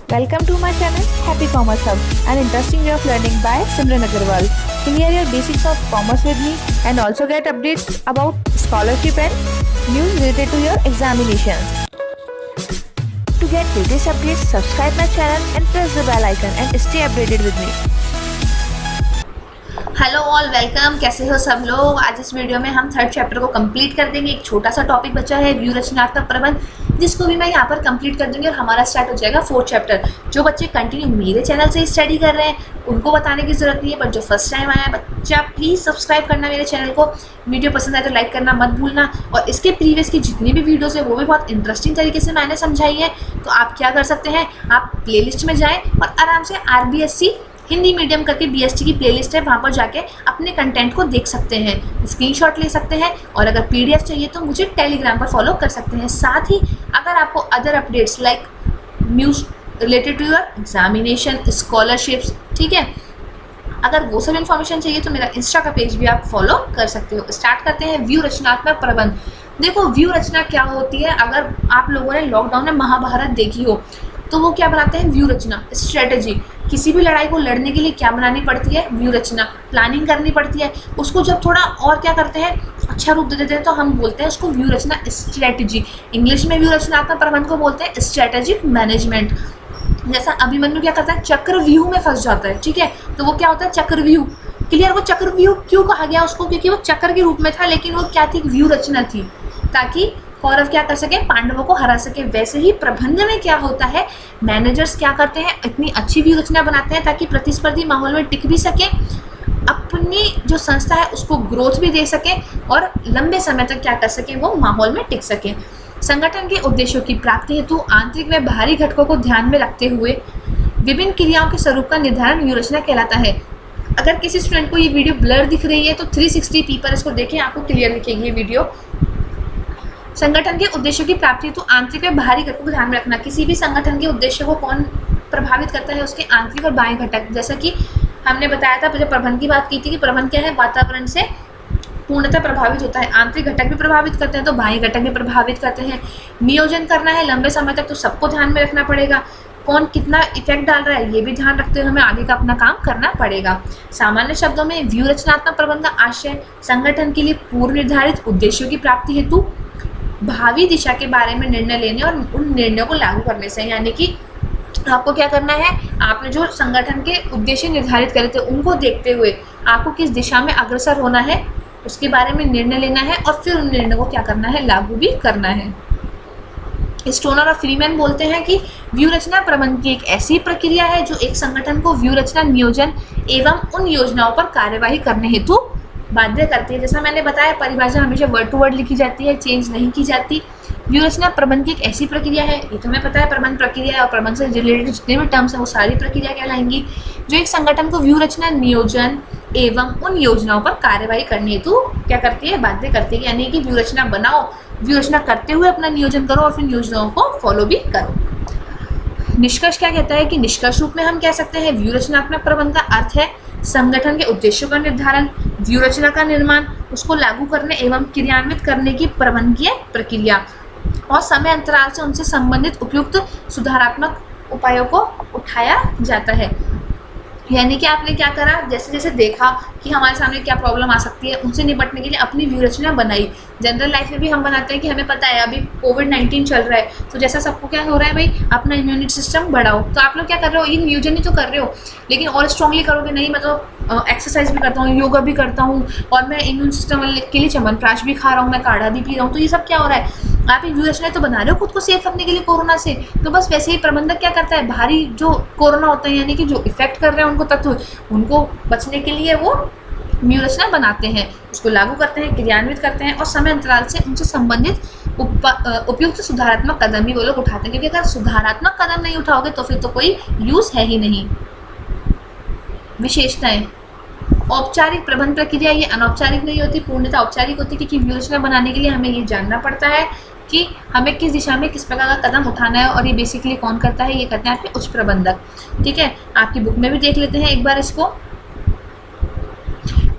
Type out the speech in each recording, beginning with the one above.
Welcome to my channel Happy Commerce Hub, an interesting way of learning by Simran Agarwal. Clear your basics of commerce with me and also get updates about scholarship and news related to your examinations. To get latest updates, subscribe my channel and press the bell icon and stay updated with me. Hello all, welcome. कैसे हो सब लोग। आज इस video में हम third chapter को complete कर देंगे। एक छोटा सा टॉपिक बचा है व्यू रचनात्मक प्रबंध, जिसको भी मैं यहाँ पर कंप्लीट कर दूंगी और हमारा स्टार्ट हो जाएगा फोर्थ चैप्टर। जो बच्चे कंटिन्यू मेरे चैनल से स्टडी कर रहे हैं उनको बताने की जरूरत नहीं है, बट जो फर्स्ट टाइम आया है बच्चा प्लीज़ सब्सक्राइब करना मेरे चैनल को। वीडियो पसंद आए तो लाइक करना मत भूलना। और इसके प्रीवियस की जितनी भी वीडियोस है वो भी बहुत इंटरेस्टिंग तरीके से मैंने समझाई है। तो आप क्या कर सकते हैं, आप प्लेलिस्ट में जाएँ और आराम से RBSC हिंदी मीडियम करके BST की प्लेलिस्ट है, वहाँ पर जाके अपने कंटेंट को देख सकते हैं, स्क्रीनशॉट ले सकते हैं। और अगर PDF चाहिए तो मुझे टेलीग्राम पर फॉलो कर सकते हैं। साथ ही अगर आपको other updates like news related to your examination, scholarships, ठीक है, अगर वो सब इन्फॉर्मेशन चाहिए तो मेरा इंस्टा का पेज भी आप फॉलो कर सकते हो। स्टार्ट करते हैं व्यू रचनात्मक प्रबंध। देखो, व्यू रचना क्या होती है। अगर आप लोगों ने लॉकडाउन में महाभारत देखी हो तो वो क्या बनाते हैं, व्यू रचना, स्ट्रेटजी। किसी भी लड़ाई को लड़ने के लिए क्या बनानी पड़ती है, व्यू रचना, प्लानिंग करनी पड़ती है। उसको जब थोड़ा और क्या करते हैं, अच्छा रूप दे देते हैं तो हम बोलते हैं उसको व्यू रचना, स्ट्रेटजी। इंग्लिश में व्यू रचनात्मक प्रबंध को बोलते हैं स्ट्रेटेजिक मैनेजमेंट। जैसा अभिमन्यु क्या करता है, चक्रव्यूह में फंस जाता है, ठीक है, तो वो क्या होता है, चक्रव्यूह। क्लियर। वो चक्रव्यूह क्यों कहा गया उसको, क्योंकि वो चक्र के रूप में था, लेकिन वो क्या थी, व्यू रचना थी, ताकि कौरव क्या कर सके, पांडवों को हरा सके। वैसे ही प्रबंध में क्या होता है, मैनेजर्स क्या करते हैं, इतनी अच्छी व्यू रचना बनाते हैं ताकि प्रतिस्पर्धी माहौल में टिक भी सके, अपनी जो संस्था है उसको ग्रोथ भी दे सके और लंबे समय तक क्या कर सके, वो माहौल में टिक सके। संगठन के उद्देश्यों की प्राप्ति हेतु आंतरिक व बाहरी घटकों को ध्यान में रखते हुए विभिन्न क्रियाओं के स्वरूप का निर्धारण व्यू रचना कहलाता है। अगर किसी स्टूडेंट को ये वीडियो ब्लर दिख रही है तो 360p पर इसको देखें, आपको क्लियर दिखेगी ये वीडियो। संगठन के उद्देश्यों की प्राप्ति तो आंतरिक और बाहरी घटकों को ध्यान में रखना। किसी भी संगठन के उद्देश्य को कौन प्रभावित करता है, उसके आंतरिक और बाह्य घटक। जैसा कि हमने बताया था जब प्रबंध की बात की थी कि प्रबंध क्या है, वातावरण से पूर्णतः प्रभावित होता है। आंतरिक घटक भी प्रभावित करते हैं तो बाह्य घटक भी प्रभावित करते हैं। नियोजन करना है लंबे समय तक तो सबको ध्यान में रखना पड़ेगा। कौन कितना इफेक्ट डाल रहा है ये भी ध्यान रखते हुए हमें आगे का अपना काम करना पड़ेगा। सामान्य शब्दों में व्यू रचनात्मक प्रबंध का आशय संगठन के लिए पूर्व निर्धारित उद्देश्यों की प्राप्ति हेतु भावी दिशा के बारे में निर्णय लेने और उन निर्णयों को लागू करने से। यानी कि आपको क्या करना है, आपने जो संगठन के उद्देश्य निर्धारित करे थे उनको देखते हुए आपको किस दिशा में अग्रसर होना है उसके बारे में निर्णय लेना है और फिर उन निर्णयों को क्या करना है, लागू भी करना है। स्टोनर और फ्रीमैन बोलते हैं कि व्यू रचना प्रबंध की एक ऐसी प्रक्रिया है जो एक संगठन को व्यू रचना, नियोजन एवं उन योजनाओं पर कार्यवाही करने हेतु बाध्य करती है। जैसा मैंने बताया, परिभाषा हमेशा वर्ड टू वर्ड लिखी जाती है, चेंज नहीं की जाती। व्यू रचना प्रबंध की एक ऐसी प्रक्रिया है, ये तो हमें पता है, प्रबंध प्रक्रिया है और प्रबंध से रिलेटेड जितने भी टर्म्स हैं वो सारी प्रक्रिया कहलाएंगी, जो एक संगठन को व्यू रचना, नियोजन एवं उन योजनाओं पर कार्यवाही करने हेतु क्या करती है, बाध्य करती है। यानी कि व्यू रचना बनाओ, व्यू रचना करते हुए अपना नियोजन करो और फिर योजनाओं को फॉलो भी करो। निष्कर्ष क्या कहता है कि निष्कर्ष रूप में हम कह सकते हैं व्यू रचनात्मक प्रबंध का अर्थ है संगठन के उद्देश्यों का निर्धारण, व्यू रचना का निर्माण, उसको लागू करने एवं क्रियान्वित करने की प्रबंधकीय प्रक्रिया और समय अंतराल से उनसे संबंधित उपयुक्त सुधारात्मक उपायों को उठाया जाता है। यानी कि आपने क्या करा, जैसे जैसे देखा कि हमारे सामने क्या प्रॉब्लम आ सकती है उनसे निपटने के लिए अपनी व्यू रचना बनाई। जनरल लाइफ में भी हम बनाते हैं कि हमें पता है अभी कोविड-19 चल रहा है, तो जैसा सबको क्या हो रहा है भाई, अपना इम्यूनिटी सिस्टम बढ़ाओ। तो आप लोग क्या कर रहे हो, ये नियोजन ही तो कर रहे हो, लेकिन और स्ट्रांगली करोगे नहीं। मैं तो एक्सरसाइज भी करता हूँ, योगा भी करता हूँ और मैं इम्यून सिस्टम के लिए च्यवनप्राश भी खा रहा हूँ, मैं काढ़ा भी पी रहा हूँ। तो ये सब क्या हो रहा है, आप एक व्यू रचना तो बना रहे हो खुद को सेफ रखने के लिए कोरोना से। तो बस वैसे ही प्रबंधक क्या करता है, भारी जो कोरोना होता है यानी कि जो इफेक्ट कर रहे हैं उनको तत्व, उनको बचने के लिए वो व्यू रचना बनाते हैं, उसको लागू करते हैं, क्रियान्वित करते हैं और समय अंतराल से उनसे संबंधित उपयुक्त सुधारात्मक कदम भी वो लोग उठाते हैं। क्योंकि अगर सुधारात्मक कदम नहीं उठाओगे तो फिर तो कोई यूज है ही नहीं। विशेषताएं, औपचारिक प्रबंध प्रक्रिया ये अनौपचारिक नहीं होती, पूर्णतः औपचारिक होती, क्योंकि व्यू रचना बनाने के लिए हमें ये जानना पड़ता है कि हमें किस दिशा में किस प्रकार का कदम उठाना है। और ये बेसिकली कौन करता है, ये करते हैं आपके उच्च प्रबंधक, ठीक है। आपकी बुक में भी देख लेते हैं एक बार इसको।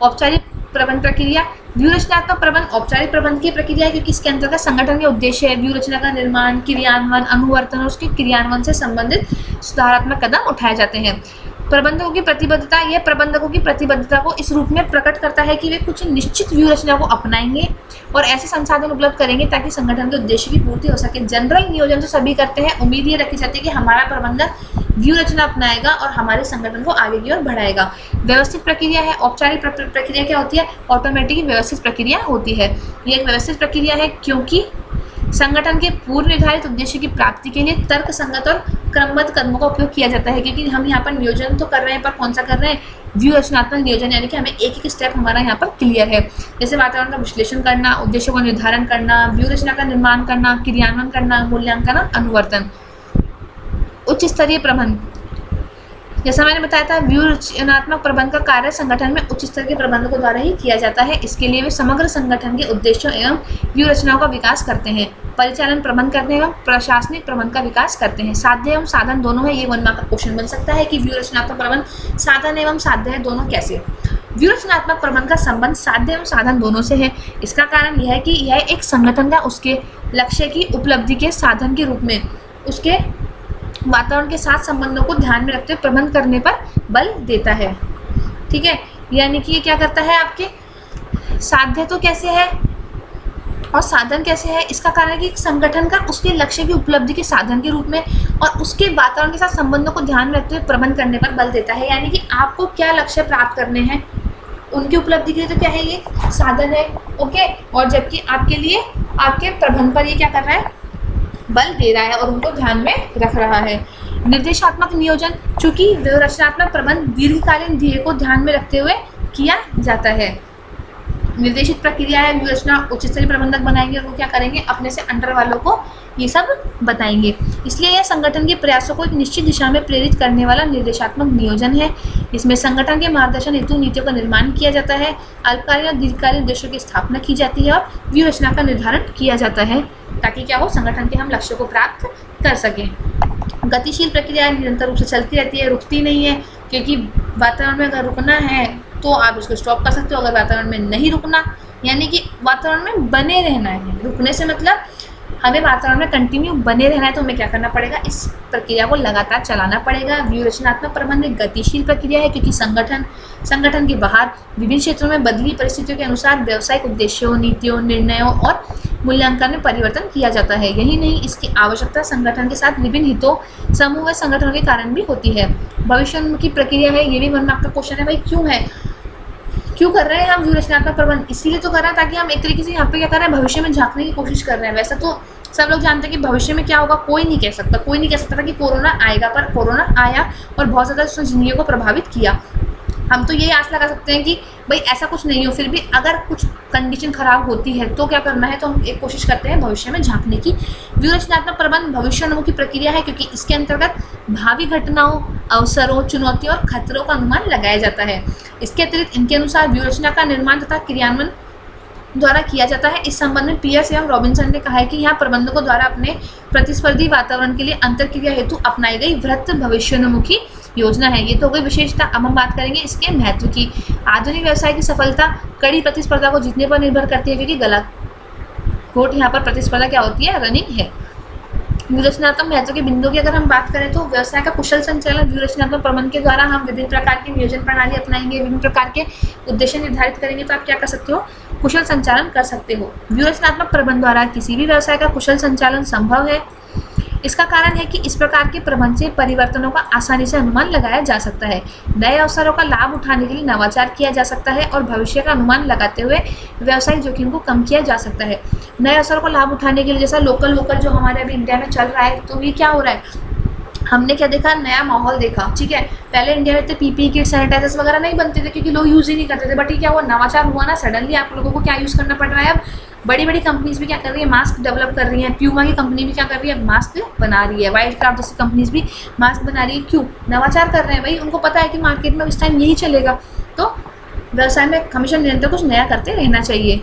औपचारिक प्रबंध प्रक्रिया। व्यू रचनात्मक प्रबंध औपचारिक प्रबंध की प्रक्रिया है, क्योंकि इसके अंतर्गत संगठन के उद्देश्य है व्यू रचना का निर्माण, क्रियान्वयन, अनुवर्तन और उसके क्रियान्वयन से संबंधित सुधारात्मक कदम उठाए जाते हैं। प्रबंधकों की प्रतिबद्धता, यह प्रबंधकों की प्रतिबद्धता को इस रूप में प्रकट करता है कि वे कुछ निश्चित व्यू रचना को अपनाएंगे और ऐसे संसाधन उपलब्ध करेंगे ताकि संगठन के उद्देश्य की पूर्ति हो सके। जनरल नियोजन तो सभी करते हैं, उम्मीद ये रखी जाती है कि हमारा प्रबंधक व्यू रचना अपनाएगा और हमारे संगठन को आगे की ओर बढ़ाएगा। व्यवस्थित प्रक्रिया है। औपचारिक प्रक्रिया क्या होती है? ऑटोमेटिक व्यवस्थित प्रक्रिया होती है। ये एक व्यवस्थित प्रक्रिया है क्योंकि संगठन के पूर्व निर्धारित उद्देश्य की प्राप्ति के लिए तर्क संगत और क्रमबद्ध कदमों का उपयोग किया जाता है, क्योंकि हम यहाँ पर नियोजन तो कर रहे हैं पर कौन सा कर रहे हैं? व्यू रचनात्मक नियोजन, यानी कि हमें एक एक स्टेप हमारा यहाँ पर क्लियर है। जैसे वातावरण का विश्लेषण करना, उद्देश्यों का निर्धारण करना, व्यू रचना का निर्माण करना, क्रियान्वयन करना, मूल्यांकन और अनुवर्तन। उच्च स्तरीय प्रबंध, जैसा मैंने बताया था, व्यू रचनात्मक प्रबंध का कार्य संगठन में उच्च स्तर के प्रबंधकों द्वारा ही किया जाता है। इसके लिए वे समग्र संगठन के उद्देश्यों एवं व्यू रचनाओं का विकास करते हैं, परिचालन प्रबंध करते हैं एवं प्रशासनिक प्रबंध का विकास करते हैं। साध्य एवं साधन दोनों है। ये 1 मार्क का क्वेश्चन बन सकता है कि व्यू रचनात्मक प्रबंध साधन एवं साध्य है, दोनों कैसे? व्यू रचनात्मक प्रबंध का संबंध साध्य एवं साधन दोनों से है। इसका कारण यह है कि यह एक संगठन का उसके लक्ष्य की उपलब्धि के साधन के रूप में उसके वातावरण के साथ संबंधों को ध्यान में रखते हुए प्रबंध करने पर बल देता है। ठीक है, यानी कि ये क्या करता है? आपके साध्य तो कैसे है और साधन कैसे है? इसका कारण है कि संगठन का उसके लक्ष्य की उपलब्धि के साधन के रूप में और उसके वातावरण के साथ संबंधों को ध्यान में रखते हुए प्रबंध करने पर बल देता है। यानी कि आपको क्या लक्ष्य प्राप्त करने हैं, उनकी उपलब्धि के लिए तो क्या है? ये साधन है। ओके, और जबकि आपके लिए आपके प्रबंध पर ये क्या कर रहा है? बल दे रहा है और उनको ध्यान में रख रहा है। निर्देशात्मक नियोजन, चूंकि रचनात्मक प्रबंध दीर्घकालीन ध्येय को ध्यान में रखते हुए किया जाता है। निर्देशित प्रक्रिया है। व्यू रचना उच्च स्तरीय प्रबंधक बनाएंगे और वो क्या करेंगे? अपने से अंडर वालों को ये सब बताएंगे। इसलिए यह संगठन के प्रयासों को एक निश्चित दिशा में प्रेरित करने वाला निर्देशात्मक नियोजन है। इसमें संगठन के मार्गदर्शन हेतु नीतियों का निर्माण किया जाता है, अल्पकालीन और दीर्घकालीन उद्देश्यों की स्थापना की जाती है और व्यू रचना का निर्धारण किया जाता है ताकि क्या हो? संगठन के हम लक्ष्यों को प्राप्त कर सकें। गतिशील प्रक्रिया निरंतर रूप से चलती रहती है, रुकती नहीं है, क्योंकि वातावरण में अगर रुकना है तो आप उसको स्टॉप कर सकते हो। अगर वातावरण में नहीं रुकना, यानी कि वातावरण में बने रहना है, रुकने से मतलब हमें वातावरण में कंटिन्यू बने रहना है, तो हमें क्या करना पड़ेगा? इस प्रक्रिया को लगातार चलाना पड़ेगा। व्यू रचनात्मक प्रबंध एक गतिशील प्रक्रिया है, क्योंकि संगठन के बाहर विभिन्न क्षेत्रों में बदली परिस्थितियों के अनुसार व्यावसायिक उद्देश्यों, नीतियों, निर्णयों और मूल्यांकन में परिवर्तन किया जाता है। यही नहीं, इसकी आवश्यकता संगठन के साथ विभिन्न हितों, समूह व संगठनों के कारण भी होती है। भविष्योन्मुखी प्रक्रिया है। ये भी 1 मार्क का क्वेश्चन है। भाई क्यों है? क्यों कर रहे हैं हम व्यू रचनात्मक प्रबंध? इसीलिए तो कर रहे हैं ताकि हम एक तरीके से यहाँ पे क्या कर रहे हैं? भविष्य में झांकने की कोशिश कर रहे हैं। वैसे तो सब लोग जानते हैं कि भविष्य में क्या होगा, कोई नहीं कह सकता। कोई नहीं कह सकता था कि कोरोना आएगा, पर कोरोना आया और बहुत ज़्यादा उसने जिंदगी को प्रभावित किया। हम तो यही आस लगा सकते हैं कि भाई ऐसा कुछ नहीं हो, फिर भी अगर कुछ कंडीशन खराब होती है तो क्या करना है? तो हम एक कोशिश करते हैं भविष्य में झांकने की। व्यू रचनात्मक प्रबंध भविष्योन्मुखी प्रक्रिया है, क्योंकि इसके अंतर्गत भावी घटनाओं, अवसरों, चुनौतियों और खतरों का अनुमान लगाया जाता है। इसके अतिरिक्त इनके अनुसार व्यू रचना का निर्माण तथा क्रियान्वयन द्वारा किया जाता है। इस संबंध में पियर्स एवं रॉबिन्सन ने कहा है कि यहाँ प्रबंधकों द्वारा अपने प्रतिस्पर्धी वातावरण के लिए अंतरक्रिया हेतु अपनाई गई वृहत भविष्योन्मुखी योजना है। ये तो हो गई विशेषता। अब हम बात करेंगे इसके महत्व की। आधुनिक व्यवसाय की सफलता कड़ी प्रतिस्पर्धा को जीतने पर निर्भर करती है, क्योंकि गलत कोट यहाँ पर प्रतिस्पर्धा क्या होती है? रनिंग है। व्यू रचनात्मक महत्व के बिंदु की अगर हम बात करें तो व्यवसाय का कुशल संचालन व्यू रचनात्मक प्रबंध के द्वारा हम विभिन्न प्रकार की नियोजन प्रणाली अपनाएंगे, विभिन्न प्रकार के उद्देश्य निर्धारित करेंगे, तो आप क्या कर सकते हो? कुशल संचालन कर सकते हो। व्यू रचनात्मक प्रबंध द्वारा किसी भी व्यवसाय का कुशल संचालन संभव है। इसका कारण है कि इस प्रकार के प्रबंध से परिवर्तनों का आसानी से अनुमान लगाया जा सकता है, नए अवसरों का लाभ उठाने के लिए नवाचार किया जा सकता है और भविष्य का अनुमान लगाते हुए व्यवसायिक जोखिम को कम किया जा सकता है। नए अवसरों का लाभ उठाने के लिए जैसा लोकल जो हमारे अभी इंडिया में चल रहा है, तो ये क्या हो रहा है? हमने क्या देखा? नया माहौल देखा। ठीक है, पहले इंडिया में इतने पीपीई किट, सैनिटाइजर्स वगैरह नहीं बनते थे क्योंकि लोग यूज़ ही नहीं करते थे, बट ये क्या हुआ? नवाचार हुआ ना, सडनली आप लोगों को क्या यूज़ करना पड़ रहा है? अब बड़ी बड़ी कंपनीज भी क्या कर रही है? मास्क डेवलप कर रही है। प्यूमा की कंपनी भी क्या कर रही है? मास्क बना रही है। वाइल्ड क्राफ्ट जैसी कंपनीज भी मास्क बना रही है। क्यों? नवाचार कर रहे हैं भाई, उनको पता है कि मार्केट में इस टाइम यही चलेगा, तो व्यवसाय में हमेशा निरंतर कुछ नया करते रहना चाहिए।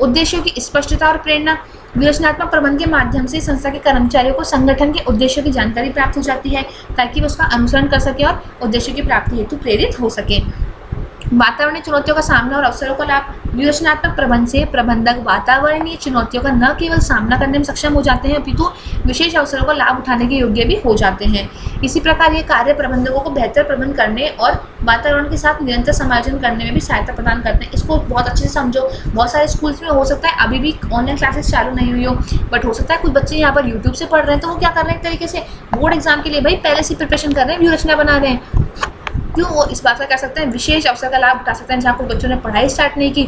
उद्देश्यों की स्पष्टता और प्रेरणा। रचनात्मक प्रबंध के माध्यम से संस्था के कर्मचारियों को संगठन के उद्देश्यों की जानकारी प्राप्त हो जाती है ताकि वो उसका अनुसरण कर सके और उद्देश्य की प्राप्ति हेतु प्रेरित हो सके। वातावरणीय चुनौतियों का सामना और अवसरों का लाभ। व्यूरचनात्मक प्रबंध से प्रबंधक वातावरणीय चुनौतियों का न केवल सामना करने में सक्षम हो जाते हैं अपितु विशेष अवसरों का लाभ उठाने के योग्य भी हो जाते हैं। इसी प्रकार ये कार्य प्रबंधकों को बेहतर प्रबंध करने और वातावरण के साथ निरंतर समायोजन करने में भी सहायता प्रदान करते हैं। इसको बहुत अच्छे से समझो। बहुत सारे स्कूल्स में हो सकता है अभी भी ऑनलाइन क्लासेस चालू नहीं हुई हो, बट हो सकता है कुछ बच्चे यहाँ पर यूट्यूब से पढ़ रहे हैं, तो वो क्या कर रहे हैं, एक तरीके से बोर्ड एग्जाम के लिए भाई पहले से प्रिपरेशन कर रहे हैं, व्यूरचना बना रहे हैं। क्यों? वो इस बात का कर सकते हैं, विशेष अवसर का लाभ उठा सकते हैं। जहाँ कुछ बच्चों ने पढ़ाई स्टार्ट नहीं की,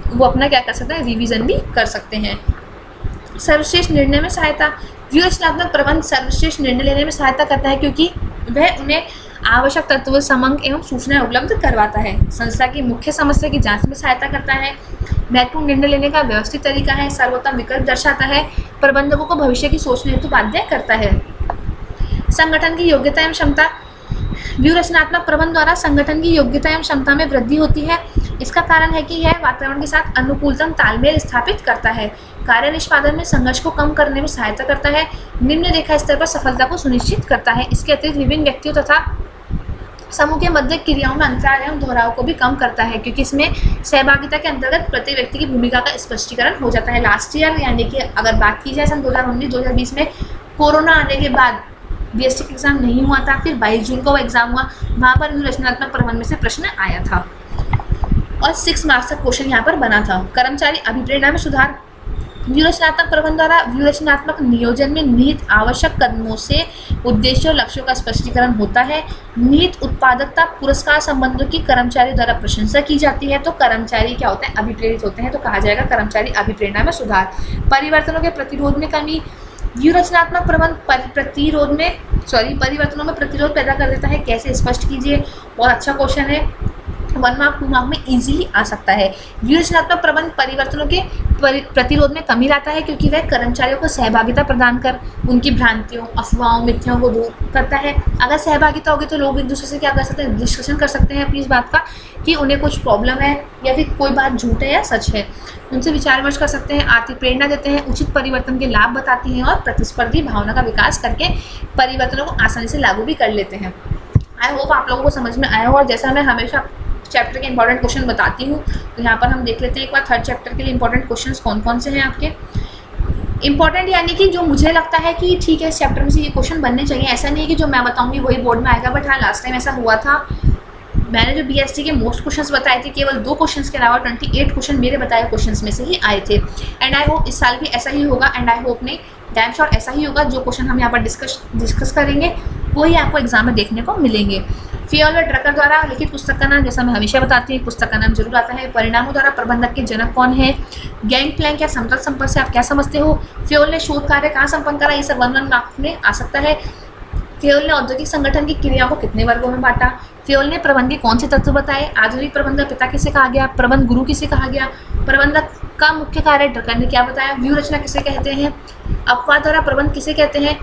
वो अपना क्या कर सकते हैं, रिवीजन भी कर सकते हैं। सर्वश्रेष्ठ निर्णय में सहायता। व्यूरचनात्मक प्रबंध सर्वश्रेष्ठ निर्णय लेने में सहायता करता है क्योंकि वह उन्हें आवश्यक तत्व, समंक एवं सूचनाएं उपलब्ध करवाता है। संस्था की मुख्य समस्या की जांच में सहायता करता है। महत्वपूर्ण निर्णय लेने का व्यवस्थित तरीका है। सर्वोत्तम विकल्प दर्शाता है। प्रबंधकों को भविष्य की सोचने हेतु बाध्य करता है। संगठन की योग्यता एवं क्षमता। व्यूरचनात्मक प्रबंध द्वारा संगठन की योग्यता एवं क्षमता में वृद्धि होती है। इसका कारण है कि यह वातावरण के साथ अनुकूलतम तालमेल स्थापित करता है, कार्य निष्पादन में संघर्ष को कम करने में सहायता करता है, निम्न रेखा स्तर पर सफलता को सुनिश्चित करता है। इसके अतिरिक्त विभिन्न व्यक्तियों तथा समूह के मध्य क्रियाओं में अंतराल एवं दोहराव को भी कम करता है क्योंकि इसमें सहभागिता के अंतर्गत प्रत्येक व्यक्ति की भूमिका का स्पष्टीकरण हो जाता है। लास्ट ईयर यानी कि अगर बात की जाए सन 2019-2020 में कोरोना आने के बाद बीएसटी का एग्जाम नहीं हुआ था, फिर 22 जून को वो एग्जाम हुआ, वहाँ पर व्यूरचनात्मक प्रबंध में से प्रश्न आया था और 6 मार्क्स का क्वेश्चन यहाँ पर बना था। कर्मचारी अभिप्रेरणा में सुधार। व्यूरचनात्मक प्रबंध द्वारा व्यूरचनात्मक नियोजन में निहित आवश्यक कदमों से उद्देश्य और लक्ष्यों का स्पष्टीकरण होता है। निहित उत्पादकता पुरस्कार संबंधों की कर्मचारी द्वारा प्रशंसा की जाती है, तो कर्मचारी क्या होते हैं, अभिप्रेरित होते हैं, तो कहा जाएगा कर्मचारी अभिप्रेरणा में सुधार। परिवर्तनों के प्रतिरोध में कमी। व्यूरचनात्मक प्रबंध परिवर्तनों में प्रतिरोध पैदा कर देता है। कैसे, स्पष्ट कीजिए। बहुत अच्छा क्वेश्चन है, 1 मार्क 2 मार्क में इजीली आ सकता है। व्यूरचनात्मक प्रबंध परिवर्तनों के प्रतिरोध में कमी लाता है क्योंकि वह कर्मचारियों को सहभागिता प्रदान कर उनकी भ्रांतियों, अफवाहों, मिथ्याओं को दूर करता है। अगर सहभागिता होगी तो लोग एक दूसरे से क्या कर सकते हैं, डिस्कशन कर सकते हैं अपनी इस बात का कि उन्हें कुछ प्रॉब्लम है या फिर कोई बात झूठ है या सच है, उनसे विचार विमर्श कर सकते हैं, आर्थिक प्रेरणा देते हैं, उचित परिवर्तन के लाभ बताती हैं और प्रतिस्पर्धी भावना का विकास करके परिवर्तनों को आसानी से लागू भी कर लेते हैं। आई होप आप लोगों को समझ में आया हो। और जैसा मैं हमेशा चैप्टर के इंपॉर्टेंट क्वेश्चन बताती हूँ, तो यहाँ पर हम देख लेते हैं एक बार थर्ड चैप्टर के लिए इंपॉर्टेंट क्वेश्चंस कौन कौन से हैं आपके। इंपॉर्टेंट यानी कि जो मुझे लगता है कि ठीक है इस चैप्टर में से ये क्वेश्चन बनने चाहिए। ऐसा नहीं है कि जो मैं बताऊँगी वही बोर्ड में आएगा, बट हाँ लास्ट टाइम ऐसा हुआ था। मैंने जो बीएसटी के मोस्ट क्वेश्चंस बताए थे, केवल 2 क्वेश्चंस के अलावा 28 क्वेश्चन मेरे बताए क्वेश्चंस में से ही आए थे। एंड आई होप इस साल भी ऐसा ही होगा, एंड आई होप नहीं डैम श्योर ऐसा ही होगा। जो क्वेश्चन हम यहाँ पर डिस्कस करेंगे वही आपको एग्जाम में देखने को मिलेंगे। फियोल व ड्रकर द्वारा लिखित पुस्तक का नाम, जैसा मैं हमेशा बताती हूँ, पुस्तक का नाम जरूर आता है। परिणामों द्वारा प्रबंधक के जनक कौन है। गैंग प्लैंक या समतल संपर्क से आप क्या समझते हो। फियोल ने शोध कार्य कहाँ संपन्न करा, ये सब 1 मार्क्स में आ सकता है। फियोल ने औद्योगिक संगठन की क्रियाओं को कितने वर्गों में बांटा। फियोल ने प्रबंध के कौन से तत्व बताए। आधुनिक प्रबंधक पिता किसे कहा गया, प्रबंध गुरु किसे कहा गया, प्रबंधक का मुख्य कार्य ड्रकर ने क्या बताया, व्यू रचना किसे कहते हैं, अपवाद द्वारा प्रबंध किसे कहते हैं,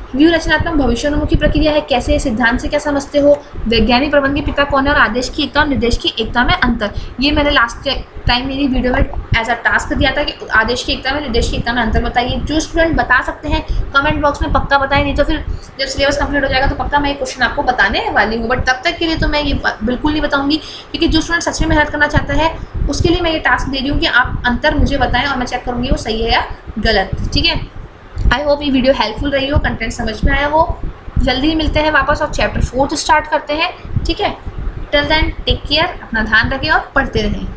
व्यू रचनात्मक भविष्योन्मुखी प्रक्रिया है, कैसे, सिद्धांत से क्या समझते हो, वैज्ञानिक प्रबंध के पिता कौन है और आदेश की एकता और निर्देश की एकता में अंतर। ये मैंने लास्ट टाइम मेरी वीडियो में एज अ टास्क दिया था कि आदेश की एकता में निर्देश की एकता में अंतर बताइए। जो स्टूडेंट बता सकते हैं कमेंट बॉक्स में पक्का बताएं, नहीं तो फिर जब सिलेबस कंप्लीट हो जाएगा तो पक्का मैं ये क्वेश्चन आपको बताने वाली हूँ। बट तब तक के लिए तो मैं ये बिल्कुल नहीं बताऊँगी, क्योंकि जो स्टूडेंट सच में मेहनत करना चाहता है उसके लिए मैं ये टास्क दे रही हूँ कि आप अंतर मुझे बताएं और मैं चेक करूँगी वो सही है या गलत। ठीक है, आई होप ये वीडियो हेल्पफुल रही हो, कंटेंट समझ में आया हो। जल्दी ही मिलते हैं वापस और चैप्टर 4 स्टार्ट करते हैं। ठीक है, टिल देन टेक केयर, अपना ध्यान रखें और पढ़ते रहें।